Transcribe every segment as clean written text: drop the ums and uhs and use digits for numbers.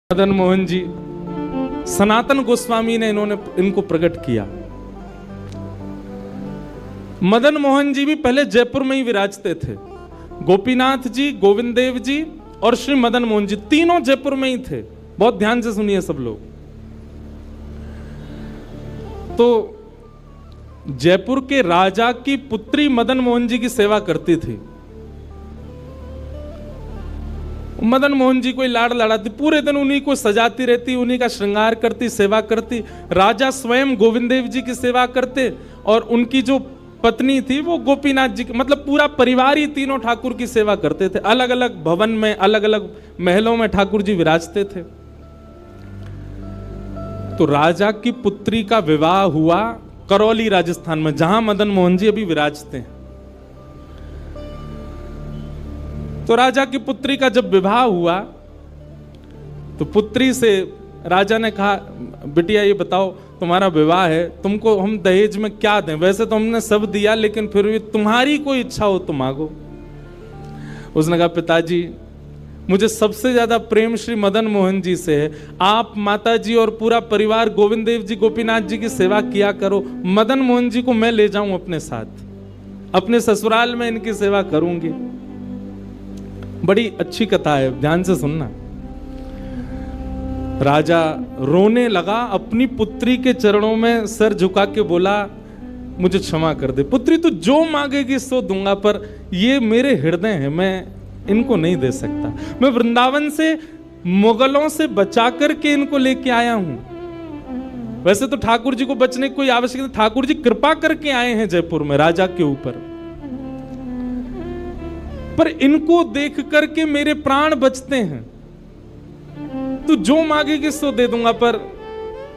मदन मोहन जी, सनातन गोस्वामी ने इनको प्रकट किया। मदन मोहन जी भी पहले जयपुर में ही विराजते थे। गोपीनाथ जी, गोविंद देव जी और श्री मदन मोहन जी तीनों जयपुर में ही थे। बहुत ध्यान से सुनिए सब लोग। तो जयपुर के राजा की पुत्री मदन मोहन जी की सेवा करती थी। मदन मोहन जी कोई लाड़ लड़ाती, पूरे दिन उन्हीं को सजाती रहती, उन्हीं का श्रृंगार करती, सेवा करती। राजा स्वयं गोविंद देव जी की सेवा करते और उनकी जो पत्नी थी वो गोपीनाथ जी की, मतलब पूरा परिवार ही तीनों ठाकुर की सेवा करते थे। अलग अलग भवन में, अलग अलग महलों में ठाकुर जी विराजते थे। तो राजा की पुत्री का विवाह हुआ करौली राजस्थान में, जहां मदन मोहन जी अभी विराजते हैं। तो राजा की पुत्री का जब विवाह हुआ तो पुत्री से राजा ने कहा, बिटिया ये बताओ तुम्हारा विवाह है, तुमको हम दहेज में क्या दें? वैसे तो हमने सब दिया, लेकिन फिर भी तुम्हारी कोई इच्छा हो तो मांगो। उसने कहा, पिताजी मुझे सबसे ज्यादा प्रेम श्री मदन मोहन जी से है। आप माता जी और पूरा परिवार गोविंद देव जी, गोपीनाथ जी की सेवा किया करो। मदन मोहन जी को मैं ले जाऊं अपने साथ, अपने ससुराल में इनकी सेवा करूंगी। बड़ी अच्छी कथा है, ध्यान से सुनना। राजा रोने लगा, अपनी पुत्री के चरणों में सर झुका के बोला, मुझे क्षमा कर दे पुत्री, तू जो मांगेगी सो दूंगा, पर ये मेरे हृदय हैं, मैं इनको नहीं दे सकता। मैं वृंदावन से मुगलों से बचा करके इनको लेके आया हूं। वैसे तो ठाकुर जी को बचने की कोई आवश्यकता नहीं, ठाकुर जी कृपा करके आए हैं जयपुर में राजा के ऊपर, पर इनको देख करके मेरे प्राण बचते हैं। तू जो मांगेगी सो दे दूंगा। पर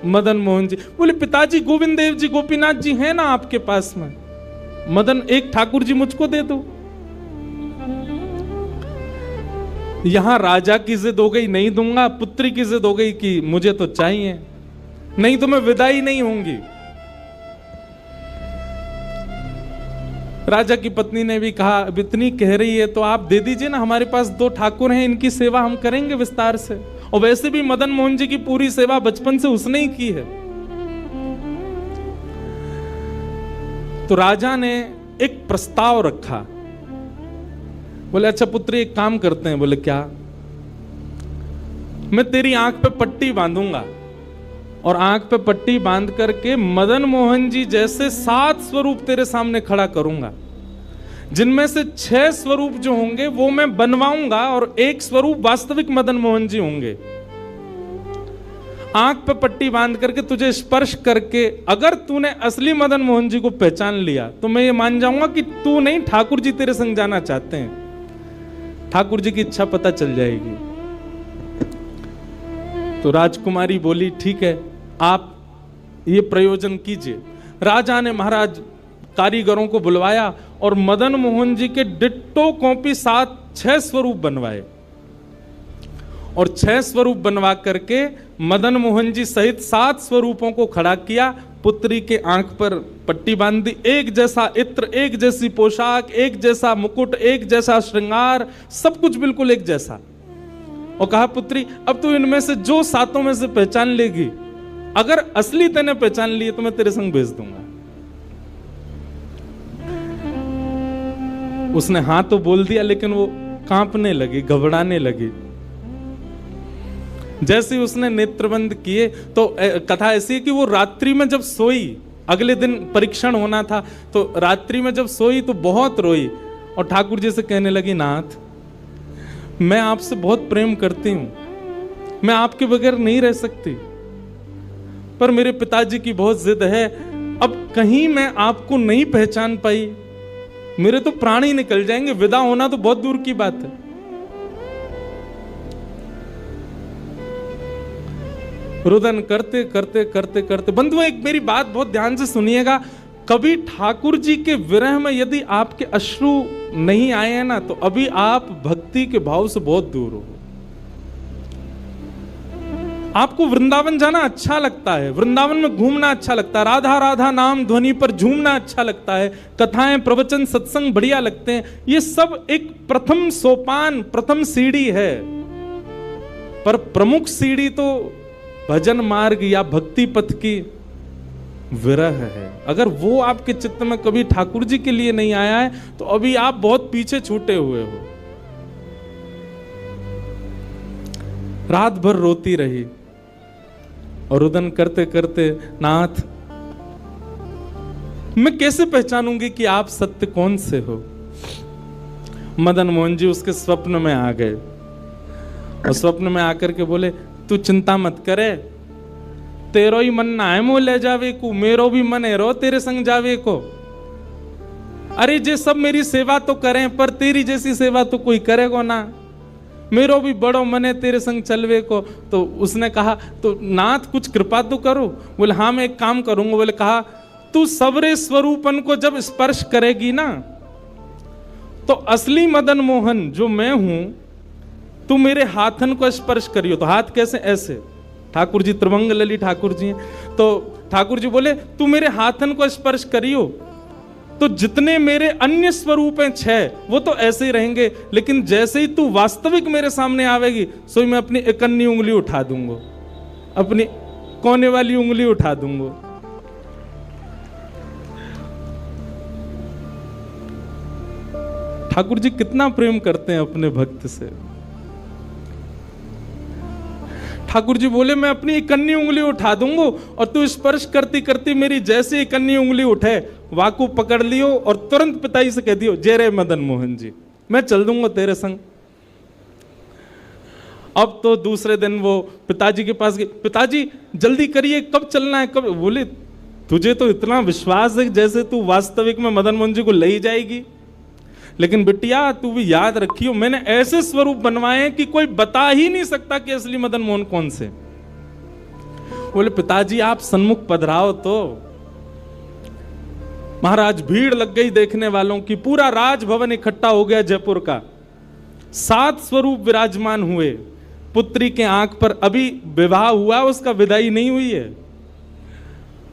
मदन मोहन जी बोले, पिताजी गोविंद देव जी, गोपीनाथ जी हैं ना आपके पास में, मदन एक ठाकुर जी मुझको दे दो। यहां राजा की जिद हो गई, नहीं दूंगा। पुत्री की जिद हो गई कि मुझे तो चाहिए, नहीं तो मैं विदाई नहीं होंगी। राजा की पत्नी ने भी कहा, अब इतनी कह रही है तो आप दे दीजिए ना, हमारे पास 2 ठाकुर हैं, इनकी सेवा हम करेंगे विस्तार से। और वैसे भी मदन मोहन जी की पूरी सेवा बचपन से उसने ही की है। तो राजा ने एक प्रस्ताव रखा। बोले, अच्छा पुत्री एक काम करते हैं। बोले, क्या? मैं तेरी आंख पे पट्टी बांधूंगा और आंख पे पट्टी बांध करके मदन मोहन जी जैसे 7 स्वरूप तेरे सामने खड़ा करूंगा, जिनमें से 6 स्वरूप जो होंगे वो मैं बनवाऊंगा और 1 स्वरूप वास्तविक मदन मोहन जी होंगे। आंख पे पट्टी बांध करके तुझे स्पर्श करके अगर तूने असली मदन मोहन जी को पहचान लिया तो मैं ये मान जाऊंगा कि तू नहीं, ठाकुर जी तेरे संग जाना चाहते हैं। ठाकुर जी की इच्छा पता चल जाएगी। तो राजकुमारी बोली, ठीक है, आप ये प्रयोजन कीजिए। राजा ने महाराज कारीगरों को बुलवाया और मदन मोहन जी के डिट्टो कॉपी 6 स्वरूप बनवाए और 6 स्वरूप बनवा करके मदन मोहन जी सहित 7 स्वरूपों को खड़ा किया। पुत्री के आंख पर पट्टी बांध दी, एक जैसा इत्र, एक जैसी पोशाक, एक जैसा मुकुट, एक जैसा श्रृंगार, सब कुछ बिल्कुल एक जैसा। और कहा, पुत्री अब तू इनमें से जो 7 में से पहचान लेगी, अगर असली तेने पहचान लिए तो मैं तेरे संग भेज दूंगा। उसने हाँ तो बोल दिया, लेकिन वो कांपने लगी, घबराने लगी। जैसे उसने नेत्रबंद किए तो कथा ऐसी है कि वो रात्रि में जब सोई, अगले दिन परीक्षण होना था, तो रात्रि में जब सोई तो बहुत रोई और ठाकुर जी से कहने लगी, नाथ मैं आपसे बहुत प्रेम करती हूं, मैं आपके बगैर नहीं रह सकती, पर मेरे पिताजी की बहुत जिद है। अब कहीं मैं आपको नहीं पहचान पाई, मेरे तो प्राण ही निकल जाएंगे, विदा होना तो बहुत दूर की बात है। रुदन करते करते करते करते, बंधुओं एक मेरी बात बहुत ध्यान से सुनिएगा, कभी ठाकुर जी के विरह में यदि आपके अश्रु नहीं आए हैं ना, तो अभी आप भक्ति के भाव से बहुत दूर हो। आपको वृंदावन जाना अच्छा लगता है, वृंदावन में घूमना अच्छा लगता है, राधा राधा नाम ध्वनि पर झूमना अच्छा लगता है, कथाएं, प्रवचन, सत्संग बढ़िया लगते हैं। ये सब एक प्रथम सोपान, प्रथम सीढ़ी है। पर प्रमुख सीढ़ी तो भजन मार्ग या भक्ति पथ की विरह है। अगर वो आपके चित्त में कभी ठाकुर जी के लिए नहीं आया है तो अभी आप बहुत पीछे छूटे हुए हो। रात भर रोती रही और रुदन करते करते, नाथ मैं कैसे पहचानूंगी कि आप सत्य कौन से हो। मदन मोहन जी उसके स्वप्न में आ गए और स्वप्न में आकर के बोले, तू चिंता मत करे, तेरो ही मन ना है मोह ले जावे को, मेरो भी मन है रो तेरे संग जावे को। अरे जे सब मेरी सेवा तो करें पर तेरी जैसी सेवा तो कोई करेगा ना, मेरो भी बड़ो मन है तेरे संग चलवे को। तो उसने कहा, तो नाथ कुछ कृपा तो करो। बोले हाँ मैं एक काम करूंगा। बोले कहा, तू सबरे स्वरूपन को जब स्पर्श करेगी ना तो असली मदन मोहन जो मैं हूं, तू मेरे हाथन को स्पर्श करियो। तो हाथ कैसे? ऐसे। ठाकुर जी त्रिभंग लली ठाकुर जी हैं। तो ठाकुर जी बोले तू मेरे हाथन को स्पर्श करियो तो जितने मेरे अन्य स्वरूप हैं 6 वो तो ऐसे ही रहेंगे, लेकिन जैसे ही तू वास्तविक मेरे सामने आवेगी सो मैं अपनी इकन्नी उंगली उठा दूंगा, अपनी कोने वाली उंगली उठा दूंगा। ठाकुर जी कितना प्रेम करते हैं अपने भक्त से। ठाकुर जी बोले मैं अपनी इकन्नी उंगली उठा दूंगा और तू स्पर्श करती करती मेरी जैसे इकन्नी उंगली उठे वाकू पकड़ लियो और तुरंत पिताजी से कह दियो, जय रे मदन मोहन जी, मैं चल दूंगा तेरे संग। अब तो दूसरे दिन वो पिताजी के पास गए, पिताजी जल्दी करिए, कब चलना है कब? बोले तुझे तो इतना विश्वास है जैसे तू वास्तविक में मदन मोहन जी को ले ही जाएगी, लेकिन बिटिया तू भी याद रखियो मैंने ऐसे स्वरूप बनवाए हैं कि कोई बता ही नहीं सकता कि असली मदन मोहन कौन से। बोले पिताजी आप सन्मुख पधराओ। तो महाराज भीड़ लग गई देखने वालों की, पूरा राजभवन इकट्ठा हो गया जयपुर का। 7 स्वरूप विराजमान हुए। पुत्री के आंख पर अभी विवाह हुआ, उसका विदाई नहीं हुई है,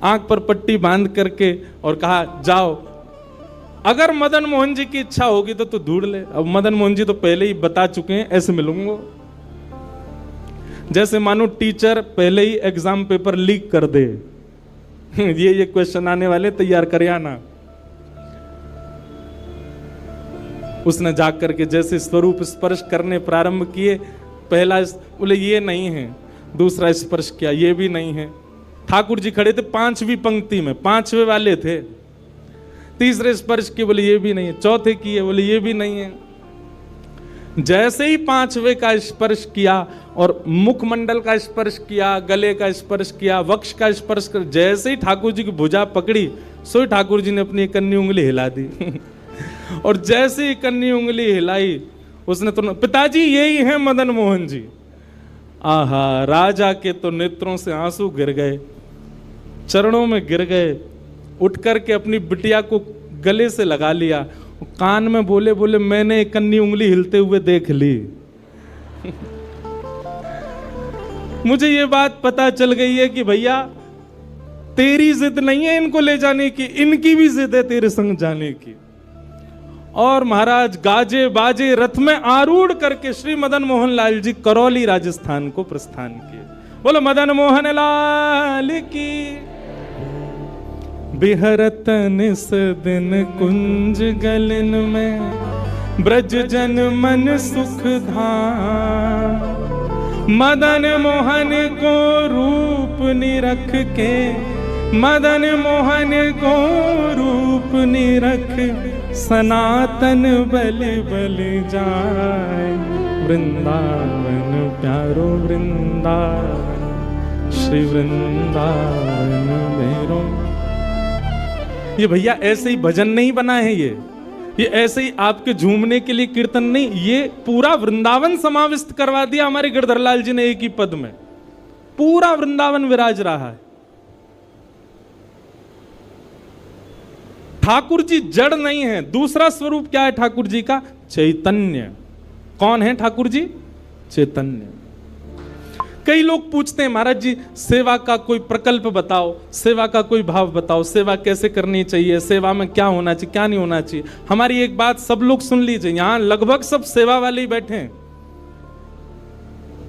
आंख पर पट्टी बांध करके और कहा जाओ, अगर मदन मोहन जी की इच्छा होगी तो तू ढूंढ ले। अब मदन मोहन जी तो पहले ही बता चुके हैं ऐसे मिलूंगा, जैसे मानो टीचर पहले ही एग्जाम पेपर लीक कर दे ये क्वेश्चन आने वाले, तैयार कर आना। उसने जाकर के जैसे स्वरूप स्पर्श करने प्रारंभ किए, पहला बोले ये नहीं है, दूसरा स्पर्श किया ये भी नहीं है। ठाकुर जी खड़े थे 5वीं पंक्ति में, 5वें वाले थे। तीसरे स्पर्श किए, बोले ये भी नहीं है। चौथे किए, बोले ये भी नहीं है। जैसे ही 5वें का स्पर्श किया और मुखमंडल का स्पर्श किया, गले का स्पर्श किया, वक्ष का स्पर्श कर, जैसे ही ठाकुर जी की भुजा पकड़ी सो ठाकुर जी ने अपनी कन्नी उंगली हिला दी और जैसे ही कन्नी उंगली हिलाई उसने तो, पिताजी यही है मदन मोहन जी। आहा, राजा के तो नेत्रों से आंसू गिर गए, चरणों में गिर गए, उठ करके अपनी बिटिया को गले से लगा लिया, कान में बोले बोले मैंने कन्नी उंगली हिलते हुए देख ली मुझे ये बात पता चल गई है कि भैया तेरी जिद नहीं है इनको ले जाने की, इनकी भी जिद है तेरे संग जाने की। और महाराज गाजे बाजे रथ में आरूढ़ करके श्री मदन मोहन लाल जी करौली राजस्थान को प्रस्थान किए। बोलो मदन मोहन लाल की। बिहरत निस दिन कुंज गलन में ब्रज जन मन सुख धाम, मदन मोहन को रूप निरख के, मदन मोहन को रूप निरख सनातन बल बल जाए, वृंदावन प्यारो वृंदावन, श्री वृंदावन मेरो। ये भैया ऐसे ही भजन नहीं बना है, ये ऐसे ही आपके झूमने के लिए कीर्तन नहीं, ये पूरा वृंदावन समाविष्ट करवा दिया हमारे गिरधर लाल जी ने एक ही पद में। पूरा वृंदावन विराज रहा है। ठाकुर जी जड़ नहीं है। दूसरा स्वरूप क्या है ठाकुर जी का? चैतन्य। कौन है ठाकुर जी? चैतन्य। कई लोग पूछते हैं महाराज जी सेवा का कोई प्रकल्प बताओ, सेवा का कोई भाव बताओ, सेवा कैसे करनी चाहिए, सेवा में क्या होना चाहिए क्या नहीं होना चाहिए। हमारी एक बात सब लोग सुन लीजिए, यहां लगभग सब सेवा वाले ही बैठे हैं।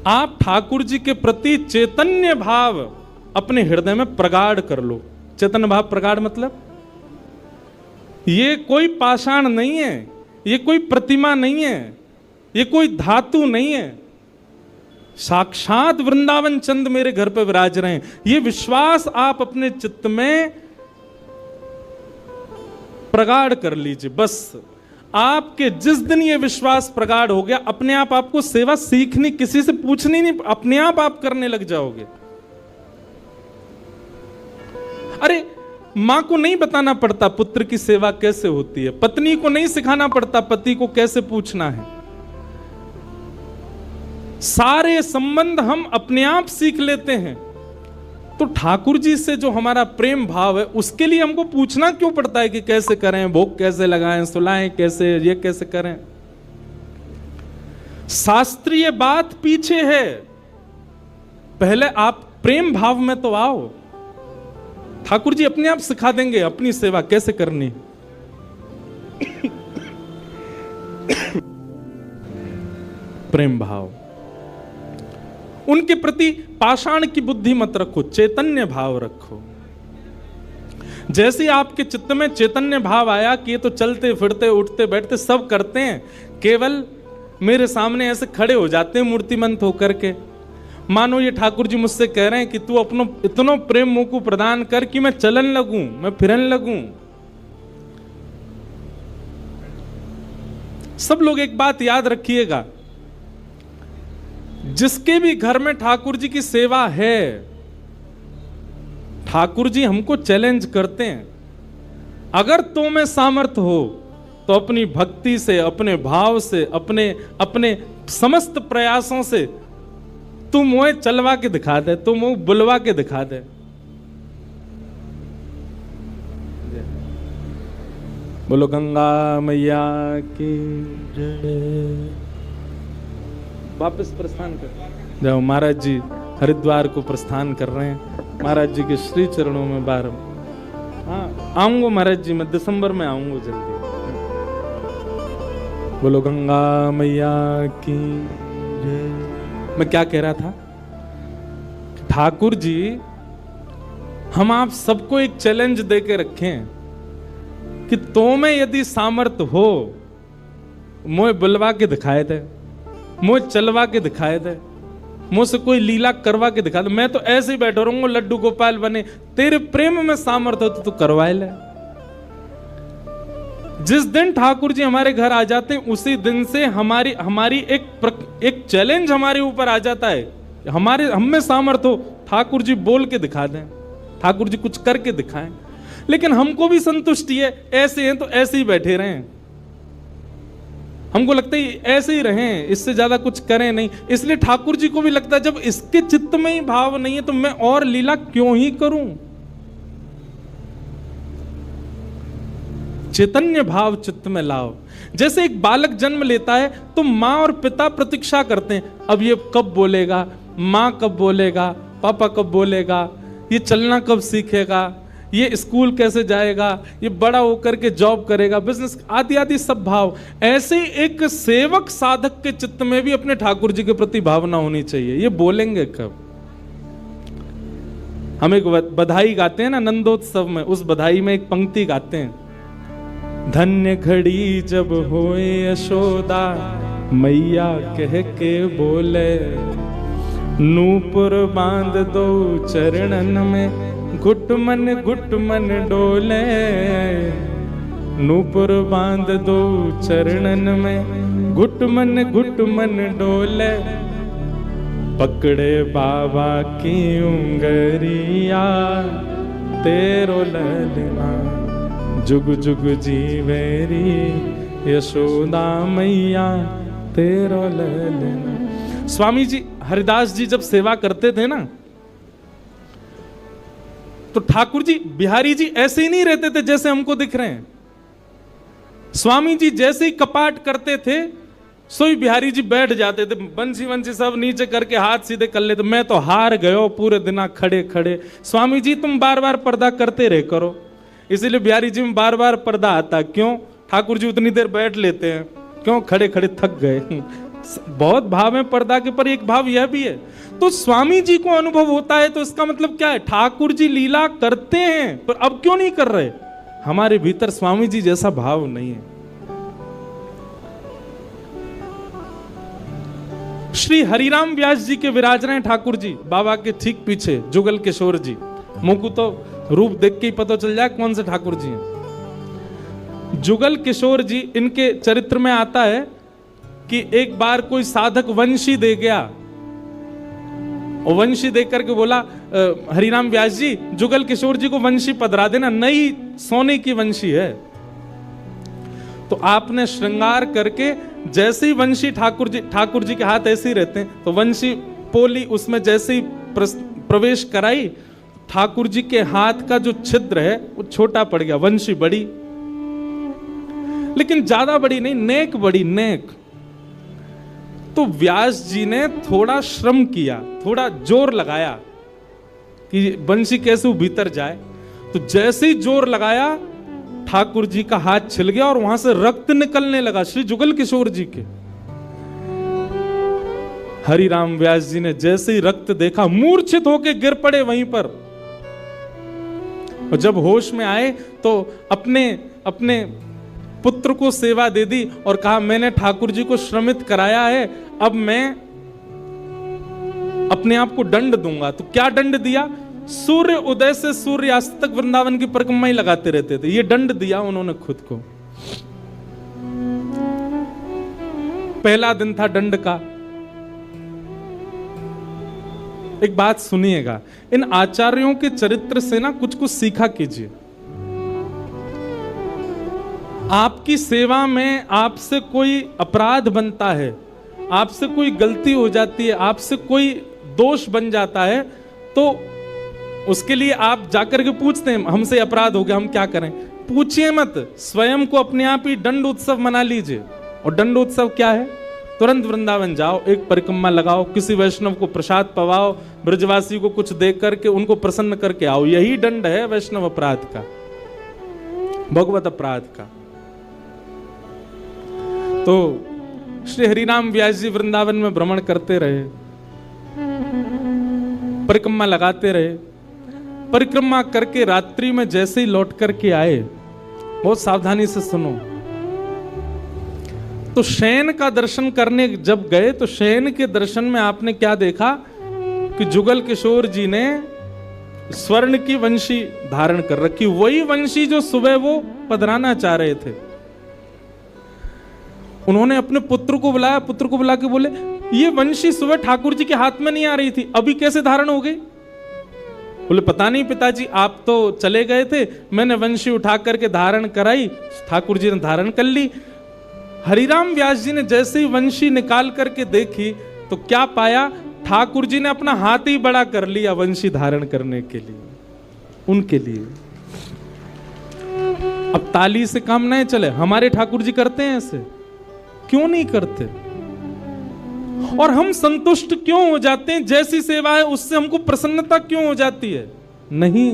आप ठाकुर जी के प्रति चैतन्य भाव अपने हृदय में प्रगाढ़ कर लो। चैतन्य भाव प्रगाढ़ मतलब ये कोई पाषाण नहीं है, ये कोई प्रतिमा नहीं है, ये कोई धातु नहीं है, साक्षात वृंदावन चंद मेरे घर पे विराज रहे हैं। ये विश्वास आप अपने चित्त में प्रगाढ़ कर लीजिए। बस आपके जिस दिन ये विश्वास प्रगाढ़ हो गया, अपने आप आपको सेवा सीखनी, किसी से पूछनी नहीं, अपने आप करने लग जाओगे। अरे मां को नहीं बताना पड़ता पुत्र की सेवा कैसे होती है, पत्नी को नहीं सिखाना पड़ता पति को कैसे पूछना है। सारे संबंध हम अपने आप सीख लेते हैं। तो ठाकुर जी से जो हमारा प्रेम भाव है, उसके लिए हमको पूछना क्यों पड़ता है कि कैसे करें, भोग कैसे लगाएं, सुलाएं कैसे, ये कैसे करें। शास्त्रीय बात पीछे है, पहले आप प्रेम भाव में तो आओ। ठाकुर जी अपने आप सिखा देंगे अपनी सेवा कैसे करनी। प्रेम भाव, उनके प्रति पाषाण की बुद्धि मत रखो, चैतन्य भाव रखो। जैसे आपके चित्त में चैतन्य भाव आया कि ये तो चलते फिरते उठते बैठते सब करते हैं, केवल मेरे सामने ऐसे खड़े हो जाते हैं मूर्तिमंत होकर के, मानो ये ठाकुर जी मुझसे कह रहे हैं कि तू अपनो इतनो प्रेम मुंह को प्रदान कर कि मैं चलन लगूं, मैं फिरन लगूं। सब लोग एक बात याद रखिएगा, जिसके भी घर में ठाकुर जी की सेवा है, ठाकुर जी हमको चैलेंज करते हैं, अगर तो में सामर्थ्य हो तो अपनी भक्ति से, अपने भाव से, अपने समस्त प्रयासों से तू मुझे चलवा के दिखा दे, तू मुझे बुलवा के दिखा दे। बोलो गंगा मैया की जय। वापस प्रस्थान कर जाओ। महाराज जी हरिद्वार को प्रस्थान कर रहे हैं, महाराज जी के श्री चरणों में बार। हाँ आऊंगा महाराज जी, मैं दिसंबर में आऊंगा जल्दी। बोलो गंगा मैया की जय। मैं क्या कह रहा था, ठाकुर जी हम आप सबको एक चैलेंज देके रखें कि तो में यदि सामर्थ्य हो, मुझे बुलवा के दिखाए दे, मुझे चलवा के दिखाए दे, मुझसे कोई लीला करवा के दिखा दे, मैं तो ऐसे ही बैठा रहूंगा लड्डू गोपाल बने। तेरे प्रेम में सामर्थ्य हो तो करवाए ले। जिस दिन ठाकुर जी हमारे घर आ जाते हैं, उसी दिन से हमारी एक चैलेंज हमारे ऊपर आ जाता है। हम में सामर्थ्य हो, ठाकुर जी बोल के दिखा दें, ठाकुर जी कुछ करके दिखाएं। लेकिन हमको भी संतुष्टि है, ऐसे हैं तो ऐसे ही बैठे रहें। हमको लगता है ऐसे ही रहें, इससे ज्यादा कुछ करें नहीं। इसलिए ठाकुर जी को भी लगता है जब इसके चित्त में ही भाव नहीं है तो मैं और लीला क्यों ही करूं। चैतन्य भाव चित्त में लाओ। जैसे एक बालक जन्म लेता है तो माँ और पिता प्रतीक्षा करते हैं, अब ये कब बोलेगा, माँ कब बोलेगा, पापा कब बोलेगा, ये चलना कब सीखेगा, ये स्कूल कैसे जाएगा, ये बड़ा होकर के जॉब करेगा, बिजनेस आदि आदि सब भाव। ऐसे एक सेवक साधक के चित्त में भी अपने ठाकुर जी के प्रति भावना होनी चाहिए। ये बोलेंगे कब। हम एक बधाई गाते हैं ना नंदोत्सव में, उस बधाई में एक पंक्ति गाते हैं, धन्य घड़ी जब होए यशोदा मैया कह के बोले, नूपुर बांध दो चरणन में घुट मन डोले, नूपुर बांध दो चरणन में घुट मन डोले, पकड़े बाबा की उंगरिया तेरो ललना जुग जुग जीवेरी यशोदा मैया तेरो ललना। स्वामी जी हरिदास जी जब सेवा करते थे ना, तो ठाकुर जी बिहारी जी ऐसे ही नहीं रहते थे जैसे हमको दिख रहे हैं। स्वामी जी जैसे ही कपाट करते थे, सोई बिहारी जी बैठ जाते थे, बंसी वंसी सब नीचे करके हाथ सीधे कर लेते। मैं तो हार गयो पूरे दिन खड़े खड़े। स्वामी जी तुम बार बार पर्दा करते रहे करो। इसीलिए बिहारी जी में बार बार पर्दा आता। क्यों? ठाकुर जी उतनी देर बैठ लेते हैं। क्यों? खड़े खड़े थक गए। बहुत भाव है पर्दा के, पर एक भाव यह भी है। तो स्वामी जी को अनुभव होता है तो इसका मतलब क्या है? ठाकुर जी लीला करते हैं, पर अब क्यों नहीं कर रहे? हमारे भीतर स्वामी जी जैसा भाव नहीं है। श्री हरिराम व्यास जी के विराज रहे हैं ठाकुर जी, बाबा के ठीक पीछे जुगल किशोर जी। मुंह को तो रूप देख के ही पता चल जाए कौन से ठाकुर जी हैं। जुगल किशोर जी, इनके चरित्र में आता है कि एक बार कोई साधक वंशी दे गया, और वंशी देख करके बोला हरिराम व्यास जी, जुगल किशोर जी को वंशी पधरा देना, नई सोने की वंशी है। तो आपने श्रृंगार करके जैसे ही वंशी ठाकुर जी के हाथ ऐसे ही रहते हैं, तो वंशी पोली उसमें जैसे ही प्रवेश कराई, ठाकुर जी के हाथ का जो छिद्र है वो छोटा पड़ गया, वंशी बड़ी, लेकिन ज्यादा बड़ी नहीं, नेक बड़ी, नेक। तो व्यास जी ने थोड़ा श्रम किया, थोड़ा जोर लगाया कि वंशी कैसे भीतर जाए। तो जैसे ही जोर लगाया, ठाकुर जी का हाथ छिल गया और वहां से रक्त निकलने लगा श्री जुगल किशोर जी के। हरिराम व्यास जी ने जैसे ही रक्त देखा, मूर्छित होकर गिर पड़े वहीं पर। और जब होश में आए तो अपने पुत्र को सेवा दे दी और कहा, मैंने ठाकुर जी को श्रमित कराया है, अब मैं अपने आप को दंड दूंगा। तो क्या दंड दिया? सूर्य उदय से सूर्यास्त तक वृंदावन की परिक्रमा ही लगाते रहते थे, ये दंड दिया उन्होंने खुद को। पहला दिन था दंड का। एक बात सुनिएगा, इन आचार्यों के चरित्र से ना कुछ कुछ सीखा कीजिए। आपकी सेवा में आपसे कोई अपराध बनता है, आपसे कोई गलती हो जाती है, आपसे कोई दोष बन जाता है, तो उसके लिए आप जाकर के पूछते हैं, हमसे अपराध हो गया, हम क्या करें? पूछिए मत, स्वयं को अपने आप ही दंड उत्सव मना लीजिए। और दंड उत्सव क्या है? तुरंत वृंदावन जाओ, एक परिक्रमा लगाओ, किसी वैष्णव को प्रसाद पवाओ, ब्रजवासी को कुछ दे करके उनको प्रसन्न करके आओ। यही दंड है वैष्णव अपराध का, भगवत अपराध का। तो श्री हरिराम व्यास जी वृंदावन में भ्रमण करते रहे, परिक्रमा लगाते रहे। परिक्रमा करके रात्रि में जैसे ही लौट करके आए, बहुत सावधानी से सुनो, तो शयन का दर्शन करने जब गए, तो शयन के दर्शन में आपने क्या देखा कि जुगल किशोर जी ने स्वर्ण की वंशी धारण कर रखी, वही वंशी जो सुबह वो पधराना चाह रहे थे। उन्होंने अपने पुत्र को बुलाया, पुत्र को बुला के बोले, ये वंशी सुबह ठाकुर जी के हाथ में नहीं आ रही थी, अभी कैसे धारण हो गई? बोले, पता नहीं पिताजी, आप तो चले गए थे, मैंने वंशी उठा करके धारण कराई, ठाकुर जी ने धारण कर ली। हरिराम व्यास जी ने जैसे ही वंशी निकाल करके देखी, तो क्या पाया? ठाकुर जी ने अपना हाथ ही बड़ा कर लिया वंशी धारण करने के लिए, उनके लिए। अब ताली से काम नहीं चले, हमारे ठाकुर जी करते हैं ऐसे, क्यों नहीं करते? और हम संतुष्ट क्यों हो जाते हैं? जैसी सेवा है उससे हमको प्रसन्नता क्यों हो जाती है? नहीं।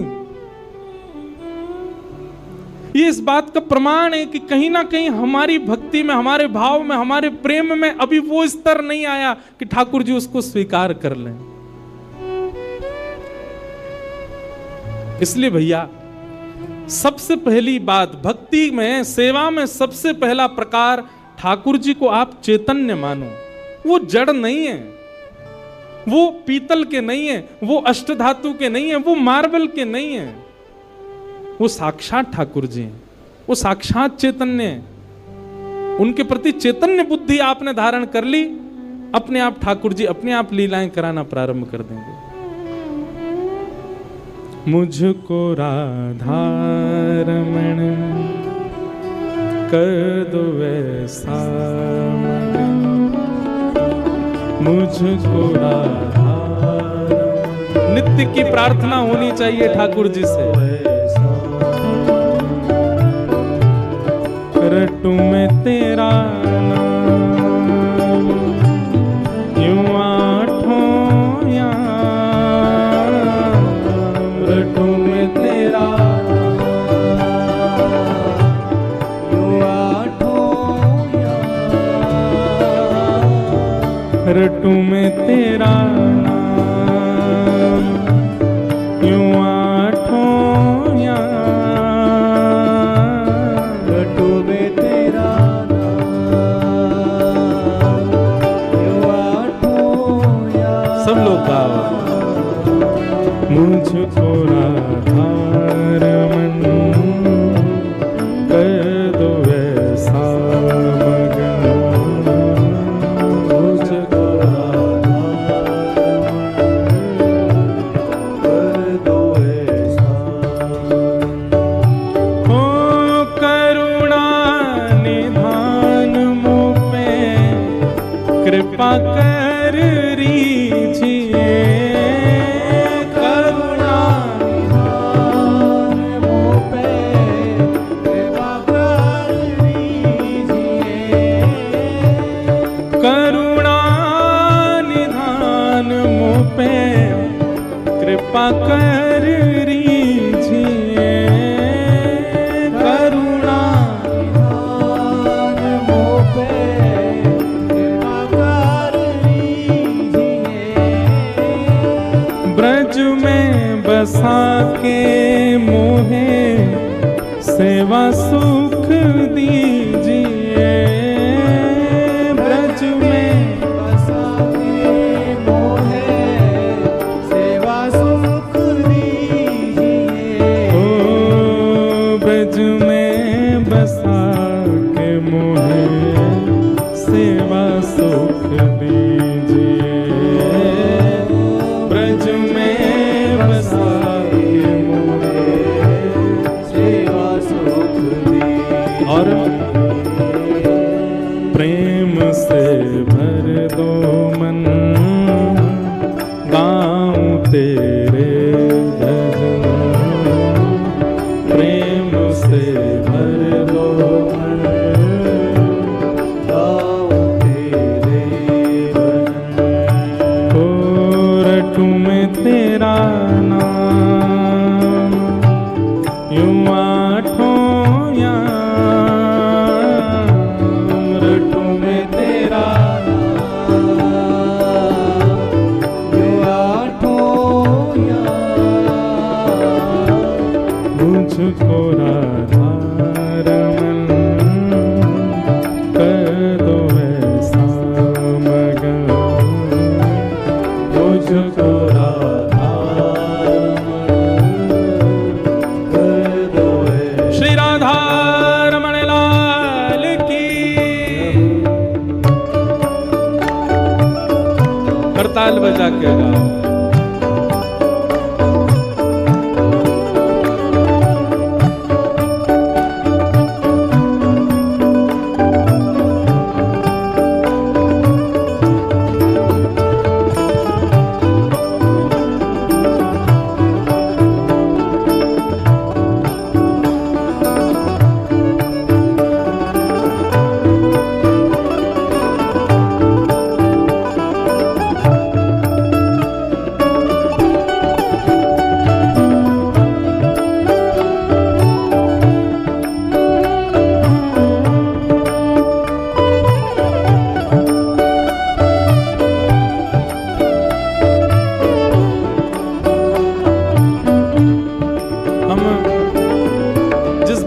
ये इस बात का प्रमाण है कि कहीं ना कहीं हमारी भक्ति में, हमारे भाव में, हमारे प्रेम में अभी वो स्तर नहीं आया कि ठाकुर जी उसको स्वीकार कर लें। इसलिए भैया, सबसे पहली बात भक्ति में, सेवा में सबसे पहला प्रकार, ठाकुर जी को आप चैतन्य मानो। वो जड़ नहीं है, वो पीतल के नहीं है, वो अष्टधातु के नहीं है, वो मार्बल के नहीं है, वो साक्षात ठाकुर जी हैं, वो साक्षात चैतन्य है। उनके प्रति चैतन्य बुद्धि आपने धारण कर ली, अपने आप ठाकुर जी अपने आप लीलाएं कराना प्रारंभ कर देंगे। मुझको राधा रमण कर दो वैसा, मुझको राधा, नित्य की प्रार्थना होनी चाहिए ठाकुर जी से। रटू में तेरा नाम, यूं आठों याम, रटू में तेरा नाम, यूं आठों याम, रटू में तेरा नाम यूं आठों याम, रटू में तेरा नाम यूं आठों याम। सब लोग गाओ। मुझको राधा रमन कर दो ऐसा मगन, मुझको राधा कर दो ऐसा। ओ करुणा निधान मुझ पे कृपा कर रीजिए, करुणा निधान मुझ पे कृपा कर लीजिए। करुणा निधान मुझ पे कृपा कर रीजिए, करुणा निधान मुझ पे कृपा कर लीजिए। ब्रज में बसा के मोहे सेवा सुख दीजिए, ब्रज में बसा के मोहे सेवा सुख दीजिए। ओ ब्रज में बसा के मोहे सेवा सुख दीजिए, ब्रज में बसा के मोहे सेवा सुख दीजिए। और प्रेम से भर दो मन गाऊं तेरे भजन, प्रेम से भर दो मन गाऊं तेरे भजन। ओ रटू में तेरा नाम यूं आठों याम, रटू में तेरा यूं आठों याम। मुझको राधा रमन कर दो ऐसा मगन, मुझको राधा कर दो ऐसा। श्री राधा रमण लाल की। करताल बजा के गाओ।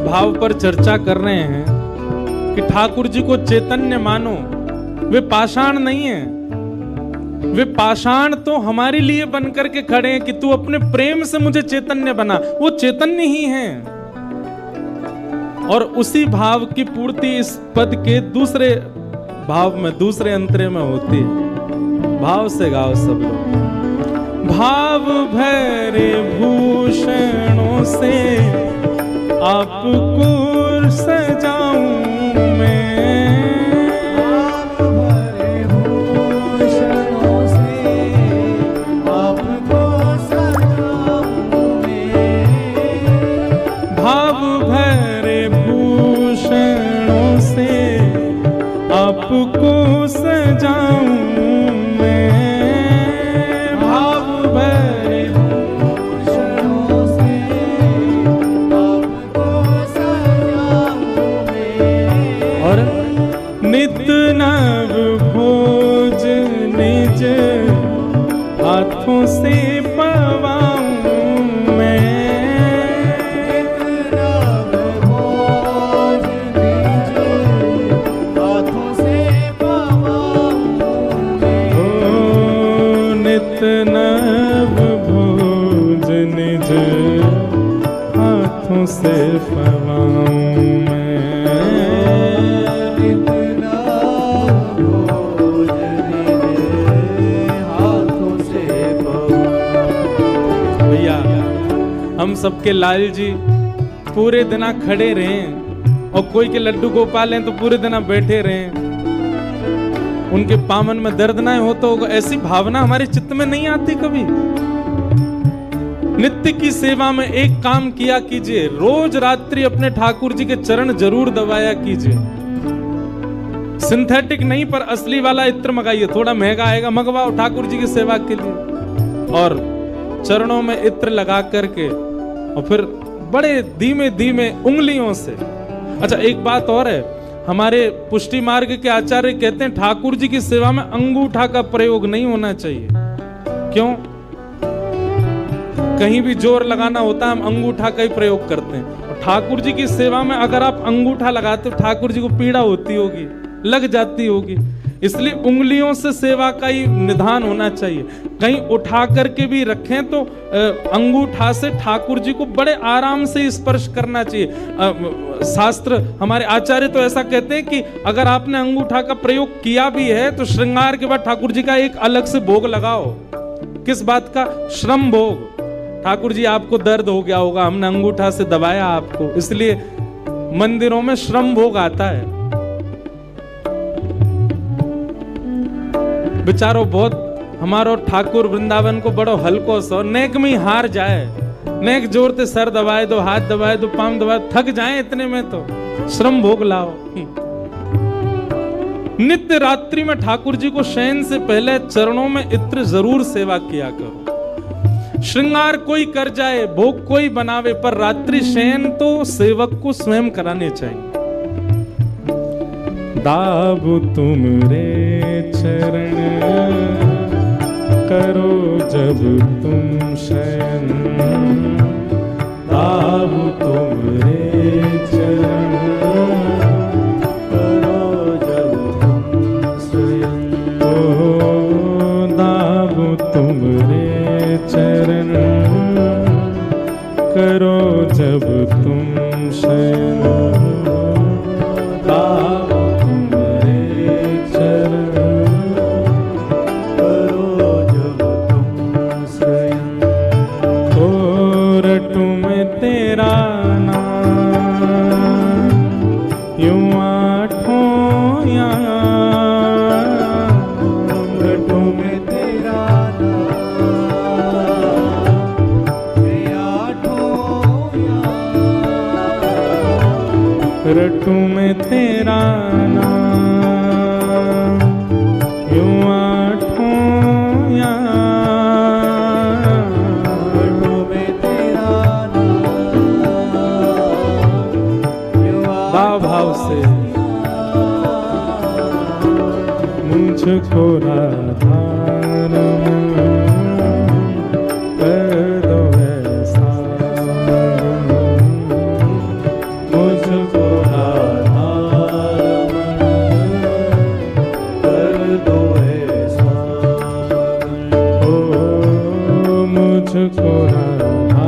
भाव पर चर्चा कर रहे हैं कि ठाकुर जी को चैतन्य मानो, वे पाषाण नहीं है, वे पाषाण तो हमारे लिए बन करके खड़े हैं कि तू अपने प्रेम से मुझे चैतन्य बना। वो चैतन्य ही हैं और उसी भाव की पूर्ति इस पद के दूसरे भाव में, दूसरे अंतरे में होती है। भाव से गाओ सब लोग। भाव भरे भूषणों से आपको सजाऊं मैं, भाव भरे भूषणों से आपको सजाऊं मैं। भाव भरे भूषणों से आपको सजाऊं मैं, भाव भरे भूषणों से आपको सजाऊं सब भोज निज हाथों से फवाऊं मैं। इतना भोज निज हाथों से पवाऊं। भैया हम सबके लाल जी पूरे दिना खड़े रहें और कोई के लड्डू गोपाल हैं तो पूरे दिना बैठे रहें, उनके पामन में दर्द ना हो तो ऐसी भावना हमारे चित्त में नहीं आती कभी। नित्य की सेवा में एक काम किया कीजिए, रोज रात्रि अपने ठाकुर जी के चरण जरूर दबाया कीजिए। सिंथेटिक नहीं पर असली वाला इत्र मंगाइए, थोड़ा महंगा आएगा, मंगवाओ ठाकुर जी की सेवा के लिए, और चरणों में इत्र लगा करके और फिर बड़े धीमे धीमे उंगलियों से। अच्छा एक बात और है, हमारे पुष्टि मार्ग के आचार्य कहते हैं ठाकुर जी की सेवा में अंगूठा का प्रयोग नहीं होना चाहिए। क्यों? कहीं भी जोर लगाना होता है हम अंगूठा का ही प्रयोग करते हैं, और ठाकुर जी की सेवा में अगर आप अंगूठा लगाते हो ठाकुर जी को पीड़ा होती होगी, लग जाती होगी, इसलिए उंगलियों से सेवा का ही निधान होना चाहिए। कहीं उठा करके भी रखें तो अंगूठा से ठाकुर जी को बड़े आराम से स्पर्श करना चाहिए। शास्त्र हमारे आचार्य तो ऐसा कहते हैं कि अगर आपने अंगूठा का प्रयोग किया भी है तो श्रृंगार के बाद ठाकुर जी का एक अलग से भोग लगाओ। किस बात का? श्रम भोग। ठाकुर जी आपको दर्द हो गया होगा, हमने अंगूठा से दबाया आपको, इसलिए मंदिरों में श्रम भोग आता है। बेचारो बहुत हमारो ठाकुर वृंदावन को बड़ो हल्को सो नेक में हार जाए, नेक जोर ते सर दबाए दो, हाथ दबाए दो, पाम दबाए, थक जाए इतने में तो श्रम भोग लाओ। नित्य रात्रि में ठाकुर जी को शयन से पहले चरणों में इत्र जरूर सेवा किया करो। श्रृंगार कोई कर जाए, भोग कोई बनावे, पर रात्रि शयन तो सेवक को स्वयं कराने चाहिए। दाबु तुमरे चरण करो जब तुम शयन, दाबु तुमरे चरण करो जब तुम स्वयं। ओ दाबु तुमरे चरण करो जब तुम शयन, दाबु तुमरे चरण करो जब तुम स्वयं। ओ रटू में तेरा नाम यूं आठों याम, रटू में तेरा नाम ये आठों याम। रटू में तेरा नाम यूं आठों याम, रटू में तेरा नाम ये भाव भाव से मुझको राधा कर दो ऐसा, मुझको राधा कर दो ऐसा। ओ मुझको राधा